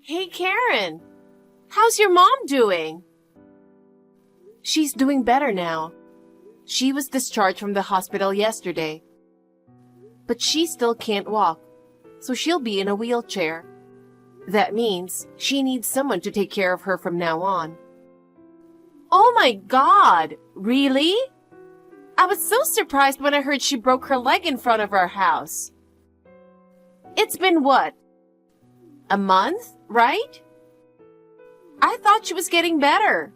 Hey, Karen. How's your mom doing? She's doing better now. She was discharged from the hospital yesterday. But she still can't walk, so she'll be in a wheelchair. That means she needs someone to take care of her from now on. Oh my God! Really? I was so surprised when I heard she broke her leg in front of our house. It's been what? A month, right? I thought she was getting better.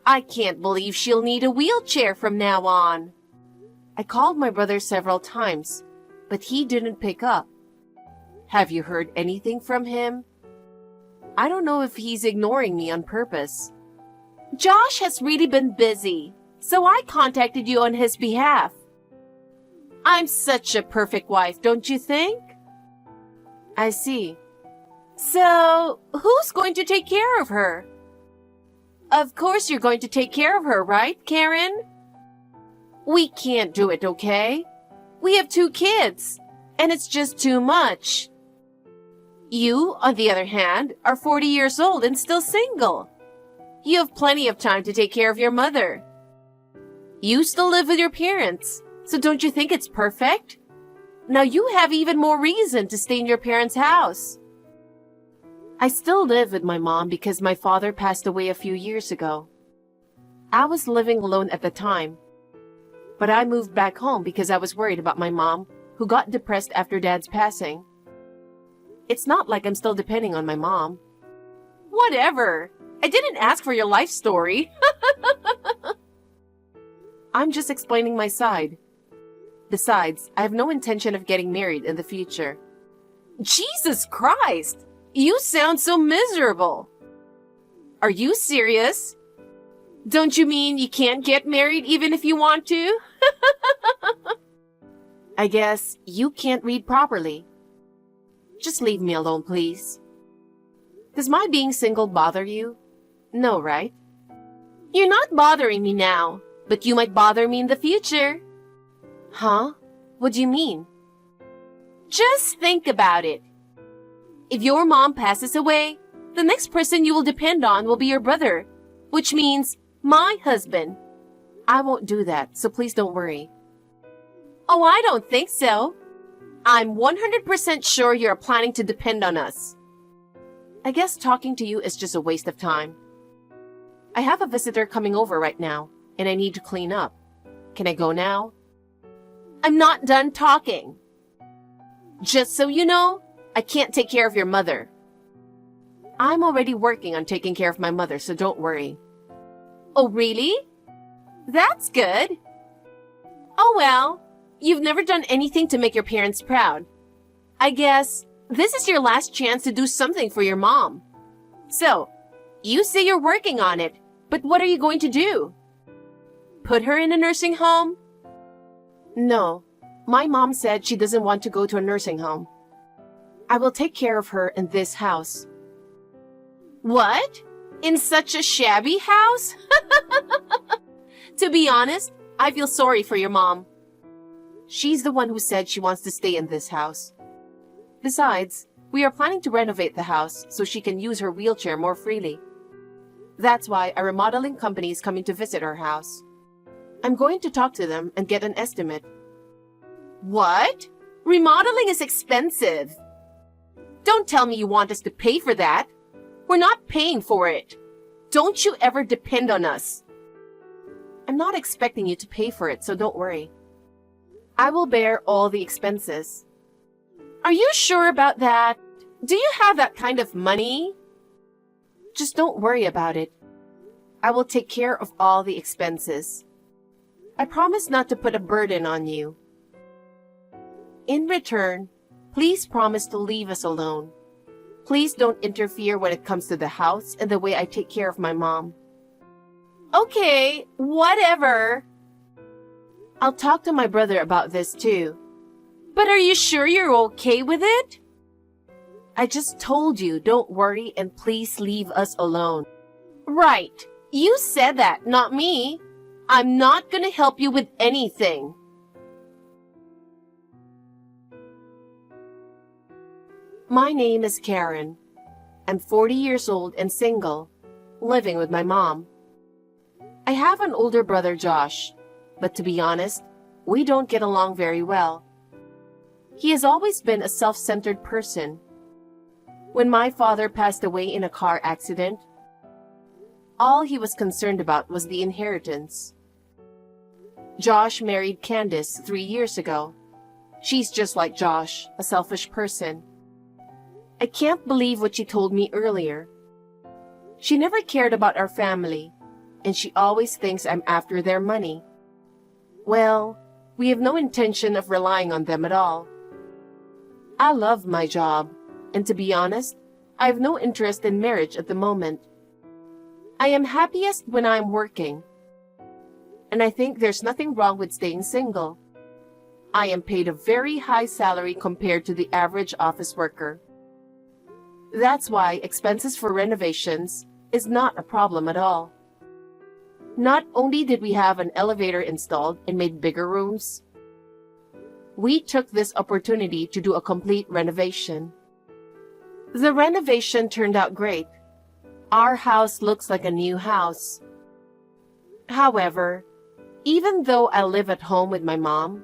I can't believe she'll need a wheelchair from now on. I called my brother several times, but he didn't pick up. Have you heard anything from him? I don't know if he's ignoring me on purpose. Josh has really been busy, so I contacted you on his behalf. I'm such a perfect wife, don't you think? I see. So, who's going to take care of her? Of course you're going to take care of her, right, Karen? We can't do it, okay? We have 2 kids, and it's just too much. You, on the other hand, are 40 years old and still single. You have plenty of time to take care of your mother. You still live with your parents, so don't you think it's perfect? Now you have even more reason to stay in your parents' house. I still live with my mom because my father passed away a few years ago. I was living alone at the time, but I moved back home because I was worried about my mom, who got depressed after Dad's passing. It's not like I'm still depending on my mom. Whatever. I didn't ask for your life story. I'm just explaining my side. Besides, I have no intention of getting married in the future. Jesus Christ! You sound so miserable. Are you serious? Don't you mean you can't get married even if you want to? I guess you can't read properly. Just leave me alone, please. Does my being single bother you? No, right? You're not bothering me now, but you might bother me in the future. Huh? What do you mean? Just think about it. If your mom passes away, the next person you will depend on will be your brother, which means my husband. I won't do that, so please don't worry. Oh, I don't think so. I'm 100% sure you're planning to depend on us. I guess talking to you is just a waste of time. I have a visitor coming over right now, and I need to clean up. Can I go now? I'm not done talking. Just so you know, I can't take care of your mother. I'm already working on taking care of my mother, so don't worry. Oh, really? That's good. Oh, well, you've never done anything to make your parents proud. I guess this is your last chance to do something for your mom. So, you say you're working on it, but what are you going to do? Put her in a nursing home? No, my mom said she doesn't want to go to a nursing home. I will take care of her in this house. What? In such a shabby house? To be honest, I feel sorry for your mom. She's the one who said she wants to stay in this house. Besides, we are planning to renovate the house so she can use her wheelchair more freely. That's why a remodeling company is coming to visit our house. I'm going to talk to them and get an estimate. What? Remodeling is expensive. Don't tell me you want us to pay for that. We're not paying for it. Don't you ever depend on us. I'm not expecting you to pay for it, so don't worry. I will bear all the expenses. Are you sure about that? Do you have that kind of money? Just don't worry about it. I will take care of all the expenses. I promise not to put a burden on you. In return, please promise to leave us alone. Please don't interfere when it comes to the house and the way I take care of my mom. Okay, whatever. I'll talk to my brother about this too. But are you sure you're okay with it? I just told you, don't worry and please leave us alone. Right. You said that, not me. I'm not gonna help you with anything. My name is Karen. I'm 40 years old and single, living with my mom. I have an older brother, Josh, but to be honest, we don't get along very well. He has always been a self-centered person. When my father passed away in a car accident, all he was concerned about was the inheritance. Josh married Candace 3 years ago. She's just like Josh, a selfish person. I can't believe what she told me earlier. She never cared about our family, and she always thinks I'm after their money. Well, we have no intention of relying on them at all. I love my job, and to be honest, I have no interest in marriage at the moment. I am happiest when I'm working, and I think there's nothing wrong with staying single. I am paid a very high salary compared to the average office worker. That's why expenses for renovations is not a problem at all. Not only did we have an elevator installed and made bigger rooms, we took this opportunity to do a complete renovation. The renovation turned out great. Our house looks like a new house. However, even though I live at home with my mom,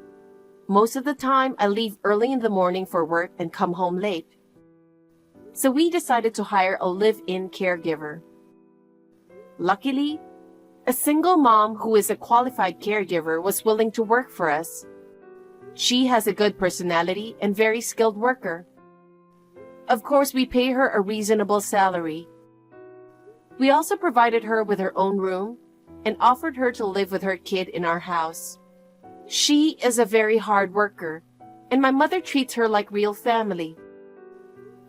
most of the time I leave early in the morning for work and come home late. So we decided to hire a live-in caregiver. Luckily, a single mom who is a qualified caregiver was willing to work for us. She has a good personality and very skilled worker. Of course, we pay her a reasonable salary. We also provided her with her own room and offered her to live with her kid in our house. She is a very hard worker, and my mother treats her like real family.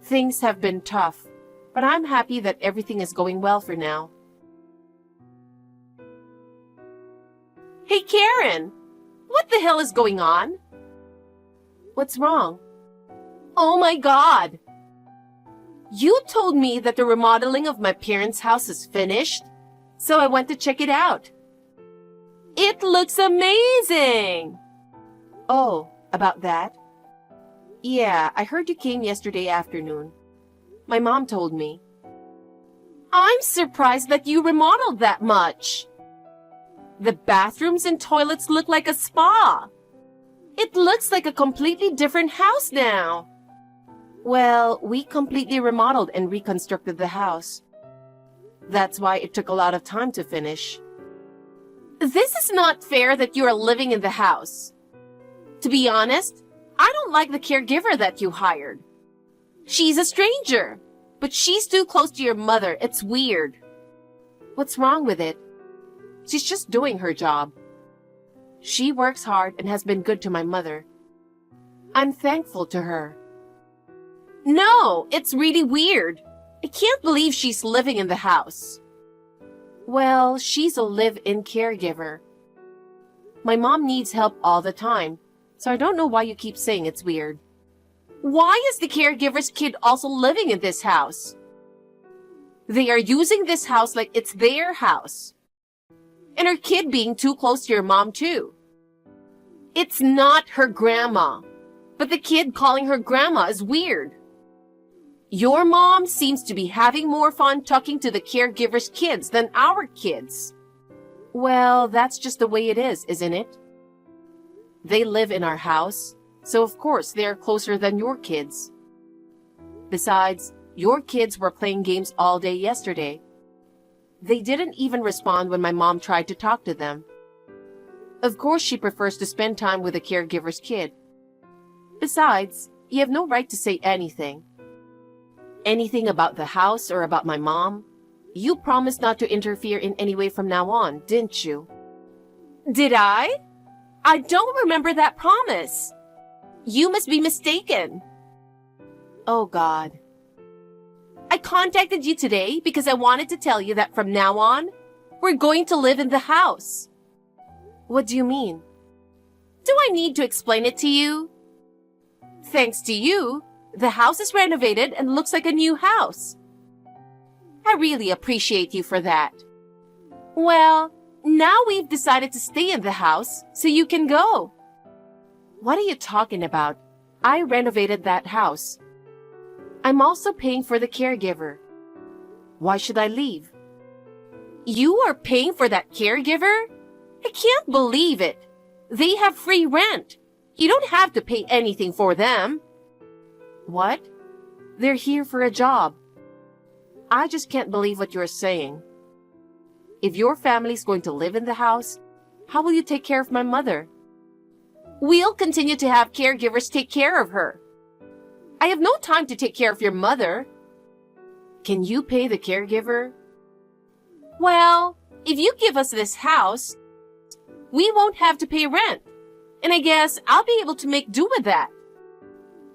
Things have been tough, but I'm happy that everything is going well for now. Hey, Karen! What the hell is going on? What's wrong? Oh my God! You told me that the remodeling of my parents' house is finished, so I went to check it out. It looks amazing! Oh, about that? Yeah, I heard you came yesterday afternoon. My mom told me. I'm surprised that you remodeled that much. The bathrooms and toilets look like a spa. It looks like a completely different house now. Well, we completely remodeled and reconstructed the house. That's why it took a lot of time to finish. This is not fair that you are living in the house. To be honest, I don't like the caregiver that you hired. She's a stranger, but she's too close to your mother. It's weird. What's wrong with it? She's just doing her job. She works hard and has been good to my mother. I'm thankful to her. No, it's really weird. I can't believe she's living in the house. Well, she's a live-in caregiver. My mom needs help all the time, so I don't know why you keep saying it's weird. Why is the caregiver's kid also living in this house? They are using this house like it's their house. And her kid being too close to your mom too. It's not her grandma, but the kid calling her grandma is weird. Your mom seems to be having more fun talking to the caregiver's kids than our kids. Well, that's just the way it is, isn't it? They live in our house, so of course they are closer than your kids. Besides, your kids were playing games all day yesterday. They didn't even respond when my mom tried to talk to them. Of course, she prefers to spend time with the caregiver's kid. Besides, you have no right to say anything. Anything about the house or about my mom? You promised not to interfere in any way from now on, didn't you? Did I? I don't remember that promise. You must be mistaken. Oh, God. I contacted you today because I wanted to tell you that from now on, we're going to live in the house. What do you mean? Do I need to explain it to you? Thanks to you, the house is renovated and looks like a new house. I really appreciate you for that. Well, now we've decided to stay in the house, so you can go. What are you talking about? I renovated that house. I'm also paying for the caregiver, Why should I leave? You are paying for that caregiver? I can't believe it. They have free rent. You don't have to pay anything for them. What? They're here for a job. I just can't believe what you're saying. If your family's going to live in the house, how will you take care of my mother? We'll continue to have caregivers take care of her. I have no time to take care of your mother. Can you pay the caregiver? Well, if you give us this house, we won't have to pay rent. And I guess I'll be able to make do with that.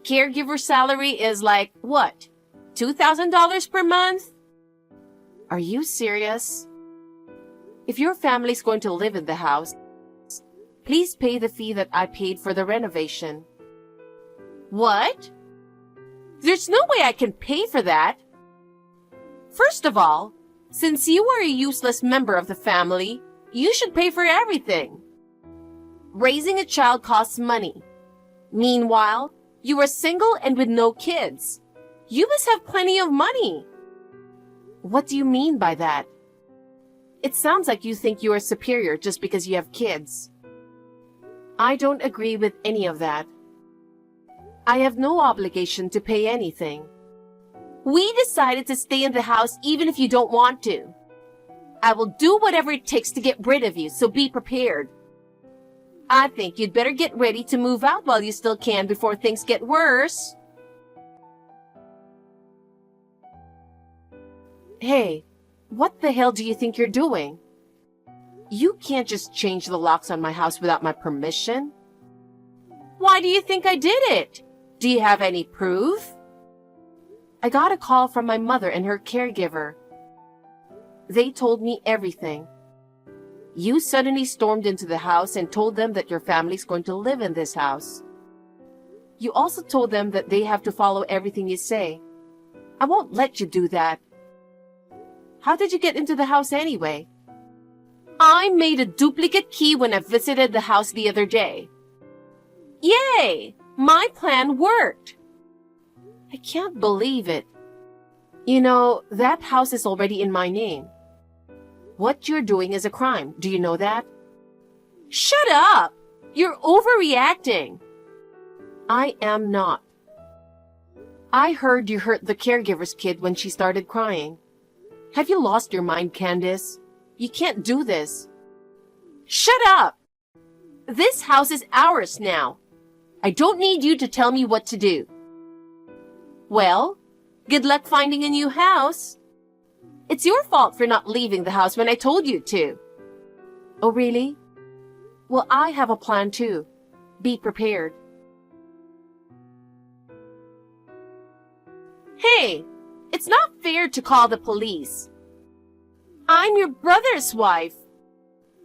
Caregiver salary is like, what? $2,000 per month? Are you serious? If your family's going to live in the house, please pay the fee that I paid for the renovation. What? There's no way I can pay for that. First of all, since you are a useless member of the family, you should pay for everything. Raising a child costs money. Meanwhile, you are single and with no kids. You must have plenty of money. What do you mean by that? It sounds like you think you are superior just because you have kids. I don't agree with any of that. I have no obligation to pay anything. We decided to stay in the house even if you don't want to. I will do whatever it takes to get rid of you, so be prepared. I think you'd better get ready to move out while you still can before things get worse. Hey, what the hell do you think you're doing? You can't just change the locks on my house without my permission. Why do you think I did it? Do you have any proof? I got a call from my mother and her caregiver. They told me everything. You suddenly stormed into the house and told them that your family's going to live in this house. You also told them that they have to follow everything you say. I won't let you do that. How did you get into the house anyway? I made a duplicate key when I visited the house the other day. Yay! My plan worked. I can't believe it. You know, that house is already in my name. What you're doing is a crime. Do you know that? Shut up! You're overreacting. I am not. I heard you hurt the caregiver's kid when she started crying. Have you lost your mind, Candace? You can't do this. Shut up! This house is ours now. I don't need you to tell me what to do. Well, good luck finding a new house. It's your fault for not leaving the house when I told you to. Oh, really? Well, I have a plan too. Be prepared. Hey, it's not fair to call the police. I'm your brother's wife.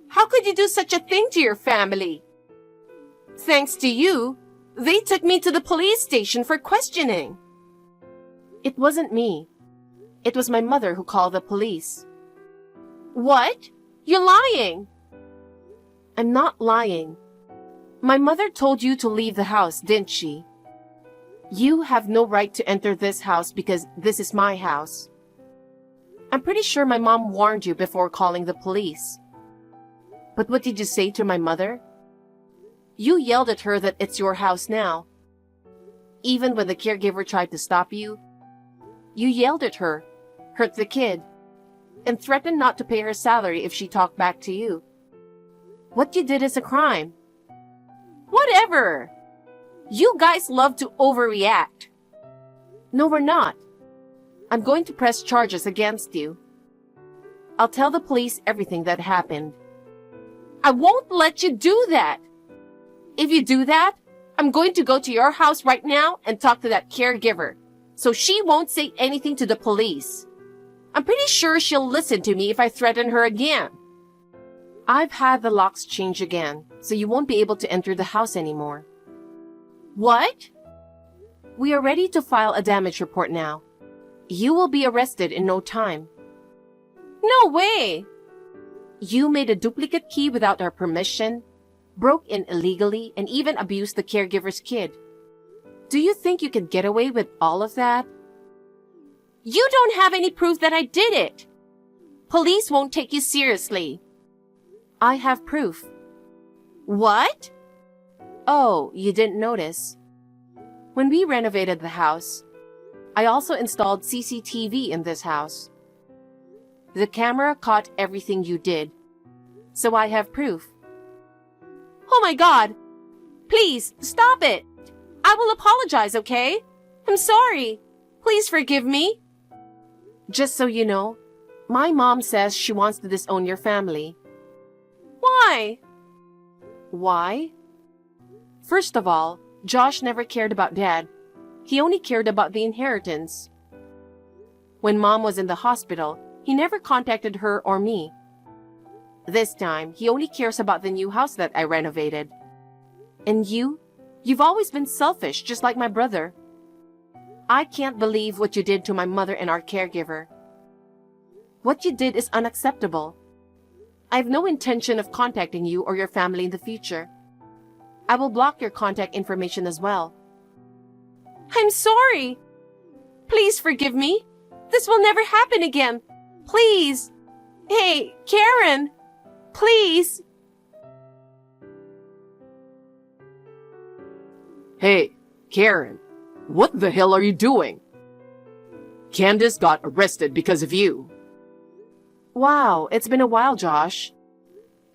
How could you do such a thing to your family? Thanks to you, they took me to the police station for questioning. It wasn't me. It was my mother who called the police. What? You're lying. I'm not lying. My mother told you to leave the house, didn't she? You have no right to enter this house because this is my house. I'm pretty sure my mom warned you before calling the police. But what did you say to my mother? You yelled at her that it's your house now. Even when the caregiver tried to stop you, you yelled at her, hurt the kid, and threatened not to pay her salary if she talked back to you. What you did is a crime. Whatever! You guys love to overreact. No, we're not. I'm going to press charges against you. I'll tell the police everything that happened. I won't let you do that. If you do that, I'm going to go to your house right now and talk to that caregiver, so she won't say anything to the police. I'm pretty sure she'll listen to me if I threaten her again. I've had the locks change again, so you won't be able to enter the house anymore. What? We are ready to file a damage report now. You will be arrested in no time. No way! You made a duplicate key without our permission, broke in illegally, and even abused the caregiver's kid. Do you think you can get away with all of that? You don't have any proof that I did it. Police won't take you seriously. I have proof. What? Oh, you didn't notice. When we renovated the house, I also installed CCTV in this house. The camera caught everything you did, so I have proof. Oh my God! Please, stop it! I will apologize, okay? I'm sorry. Please forgive me. Just so you know, my mom says she wants to disown your family. Why? Why? First of all, Josh never cared about Dad. He only cared about the inheritance. When Mom was in the hospital, he never contacted her or me. This time, he only cares about the new house that I renovated. And you've always been selfish, just like my brother. I can't believe what you did to my mother and our caregiver. What you did is unacceptable. I have no intention of contacting you or your family in the future. I will block your contact information as well. I'm sorry. Please forgive me. This will never happen again. Please. Hey, Karen. Please. Hey, Karen. What the hell are you doing? Candace got arrested because of you. Wow, it's been a while, Josh.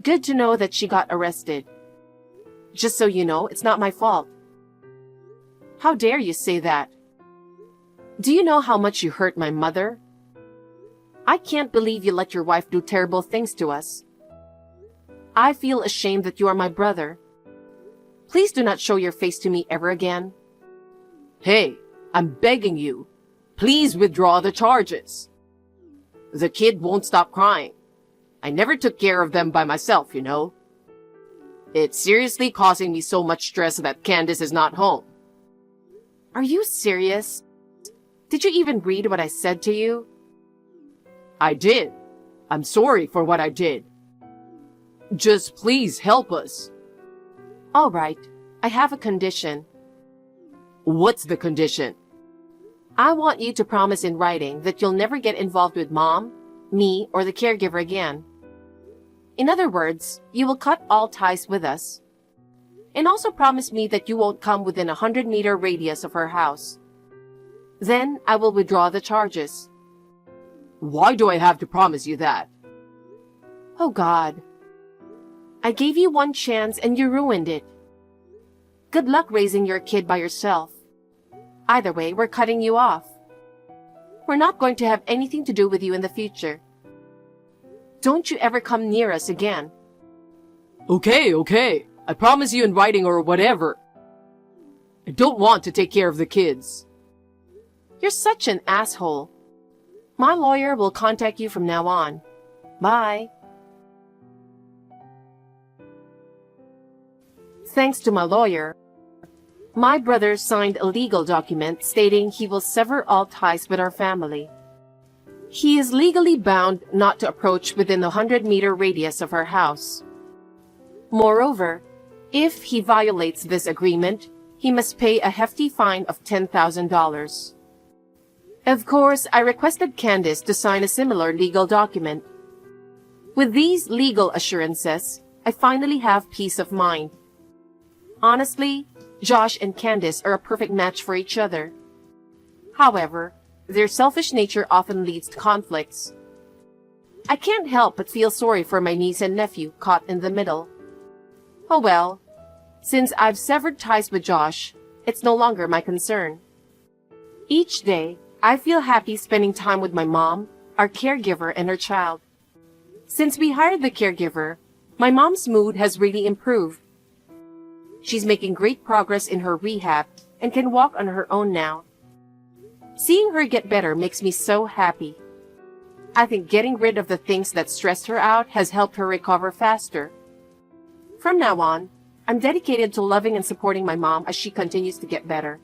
Good to know that she got arrested. Just so you know, it's not my fault. How dare you say that? Do you know how much you hurt my mother? I can't believe you let your wife do terrible things to us. I feel ashamed that you are my brother. Please do not show your face to me ever again. Hey, I'm begging you. Please withdraw the charges. The kid won't stop crying. I never took care of them by myself, you know. It's seriously causing me so much stress that Candace is not home. Are you serious? Did you even read what I said to you? I did. I'm sorry for what I did. Just please help us. All right. I have a condition. What's the condition? I want you to promise in writing that you'll never get involved with Mom, me, or the caregiver again. In other words, you will cut all ties with us. And also promise me that you won't come within a 100-meter radius of her house. Then I will withdraw the charges. Why do I have to promise you that? Oh God. I gave you one chance and you ruined it. Good luck raising your kid by yourself. Either way, we're cutting you off. We're not going to have anything to do with you in the future. Don't you ever come near us again. Okay. I promise you in writing or whatever. I don't want to take care of the kids. You're such an asshole. My lawyer will contact you from now on. Bye. Thanks to my lawyer, my brother signed a legal document stating he will sever all ties with our family. He is legally bound not to approach within the 100-meter radius of our house. Moreover, if he violates this agreement, he must pay a hefty fine of $10,000. Of course, I requested Candace to sign a similar legal document. With these legal assurances, I finally have peace of mind. Honestly, Josh and Candace are a perfect match for each other. However, their selfish nature often leads to conflicts. I can't help but feel sorry for my niece and nephew caught in the middle. Oh well, since I've severed ties with Josh, it's no longer my concern. Each day, I feel happy spending time with my mom, our caregiver, and her child. Since we hired the caregiver, my mom's mood has really improved. She's making great progress in her rehab and can walk on her own now. Seeing her get better makes me so happy. I think getting rid of the things that stressed her out has helped her recover faster. From now on, I'm dedicated to loving and supporting my mom as she continues to get better.